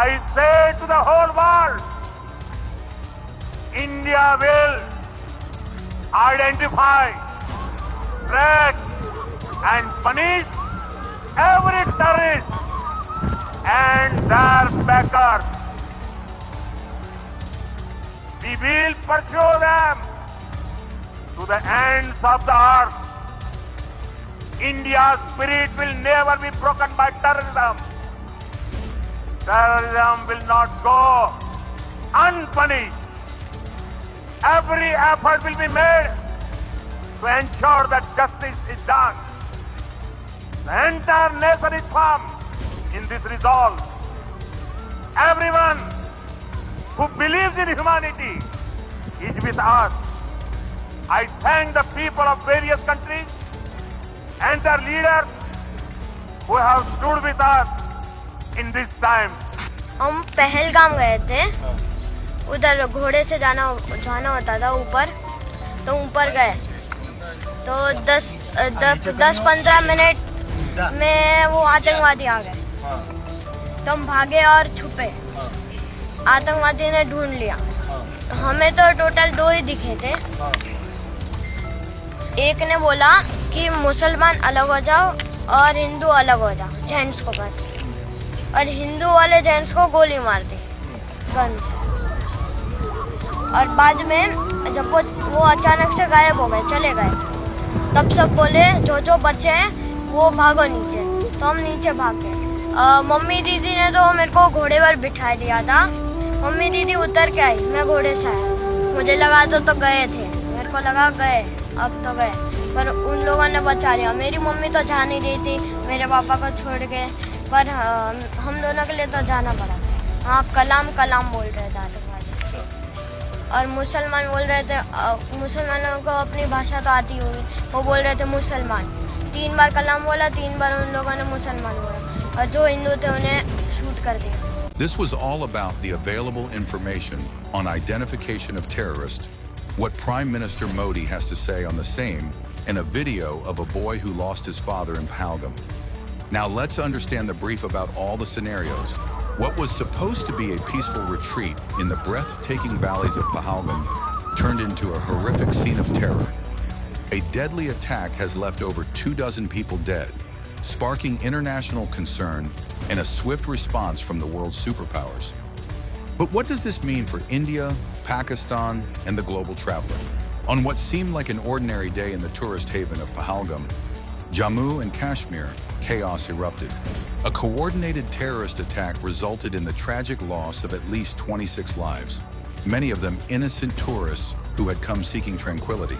I say to the whole world, India will identify, track and punish every terrorist and their backers. We will pursue them to the ends of the earth. India's spirit will never be broken by terrorism. Terrorism will not go unpunished. Every effort will be made to ensure that justice is done. The entire nation is firm in this resolve. Everyone who believes in humanity is with us. I thank the people of various countries and their leaders who have stood with us in this time. हम पहलगाम गए थे, उधर घोड़े से जाना होता था ऊपर, तो ऊपर गए तो 10-15 मिनट में वो आतंकवादी आ गए, तो हम भागे और छुपे। आतंकवादी ने ढूंढ लिया, हमें तो टोटल 2 ही दिखे थे। एक ने बोला कि मुसलमान अलग हो जाओ और हिंदू अलग हो जाओ, जेंट्स को बस, और हिंदू वाले जेंट्स को गोली मार दी गन से। और बाद में जब वो अचानक से गायब हो गए, चले गए, तब सब बोले जो बच्चे हैं वो भागो नीचे, तो हम नीचे भागे। मम्मी दीदी ने तो मेरे को घोड़े पर बिठा दिया था। मम्मी दीदी उतर के आई, मैं घोड़े से आया। मुझे लगा तो गए थे, मेरे को लगा गए, अब तो गए, पर उन लोगों ने बचा लिया। मेरी मम्मी तो जा नहीं रही थी मेरे पापा को छोड़ के, पर हम दोनों के लिए तो जाना पड़ा था। हाँ, कलाम बोल रहे थे आतंकवादी, और मुसलमान बोल रहे थे। मुसलमानों को अपनी भाषा तो आती होगी, वो बोल रहे थे मुसलमान। 3 बार कलाम बोला, 3 बार उन लोगों ने मुसलमान बोला, और जो हिंदू थे उन्हें शूट कर दिया। This was all about the available information on identification of terrorists, what Prime Minister Modi has to say on the same, and a video of a boy who lost his father in Pahalgam. Now let's understand the brief about all the scenarios. What was supposed to be a peaceful retreat in the breathtaking valleys of Pahalgam turned into a horrific scene of terror. A deadly attack has left over 24 people dead, sparking international concern and a swift response from the world's superpowers. But what does this mean for India, Pakistan, and the global traveler? On what seemed like an ordinary day in the tourist haven of Pahalgam, Jammu and Kashmir, chaos erupted. A coordinated terrorist attack resulted in the tragic loss of at least 26 lives, many of them innocent tourists who had come seeking tranquility.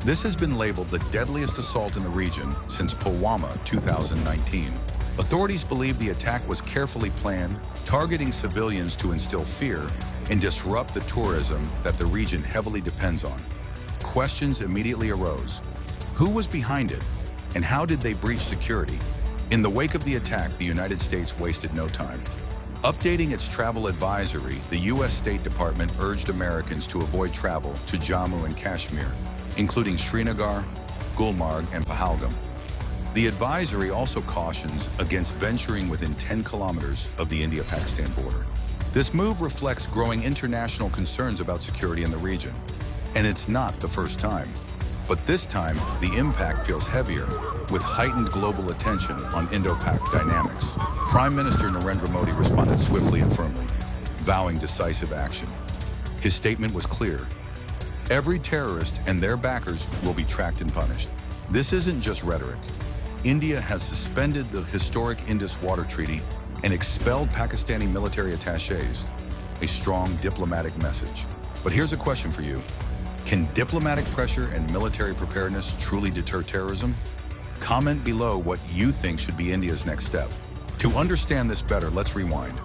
This has been labeled the deadliest assault in the region since Pulwama 2019. Authorities believe the attack was carefully planned, targeting civilians to instill fear and disrupt the tourism that the region heavily depends on. Questions immediately arose. Who was behind it, and how did they breach security? In the wake of the attack, the United States wasted no time. Updating its travel advisory, the U.S. State Department urged Americans to avoid travel to Jammu and Kashmir, including Srinagar, Gulmarg, and Pahalgam. The advisory also cautions against venturing within 10 kilometers of the India-Pakistan border. This move reflects growing international concerns about security in the region. And it's not the first time. But this time, the impact feels heavier, with heightened global attention on Indo-Pak dynamics. Prime Minister Narendra Modi responded swiftly and firmly, vowing decisive action. His statement was clear. Every terrorist and their backers will be tracked and punished. This isn't just rhetoric. India has suspended the historic Indus Water Treaty and expelled Pakistani military attachés, a strong diplomatic message. But here's a question for you. Can diplomatic pressure and military preparedness truly deter terrorism? Comment below what you think should be India's next step. To understand this better, let's rewind.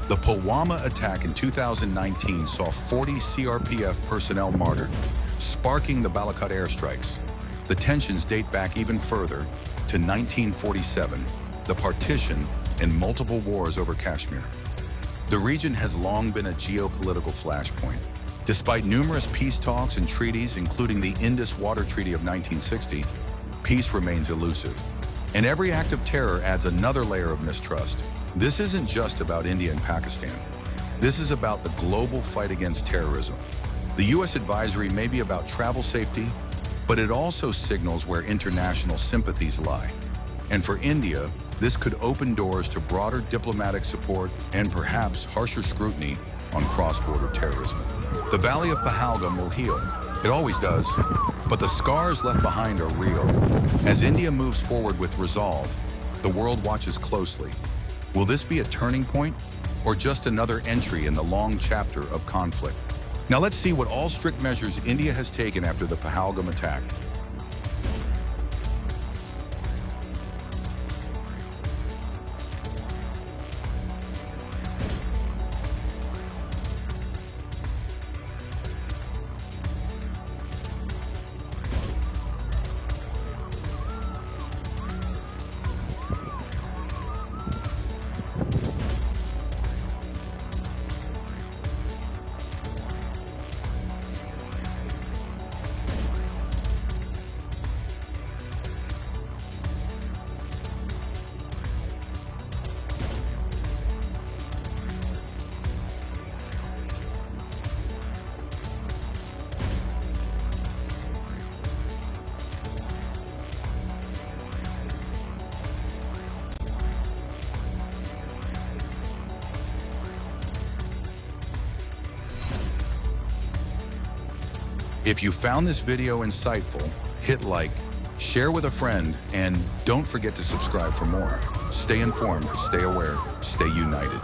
The Pulwama attack in 2019 saw 40 CRPF personnel martyred, sparking the Balakot airstrikes. The tensions date back even further to 1947, the partition and multiple wars over Kashmir. The region has long been a geopolitical flashpoint. Despite numerous peace talks and treaties, including the Indus Water Treaty of 1960, peace remains elusive. And every act of terror adds another layer of mistrust. This isn't just about India and Pakistan. This is about the global fight against terrorism. The U.S. advisory may be about travel safety, but it also signals where international sympathies lie. And for India, this could open doors to broader diplomatic support and perhaps harsher scrutiny on cross-border terrorism. The Valley of Pahalgam will heal. It always does. But the scars left behind are real. As India moves forward with resolve, the world watches closely. Will this be a turning point or just another entry in the long chapter of conflict? Now let's see what all strict measures India has taken after the Pahalgam attack. If you found this video insightful, hit like, share with a friend, and don't forget to subscribe for more. Stay informed, stay aware, stay united.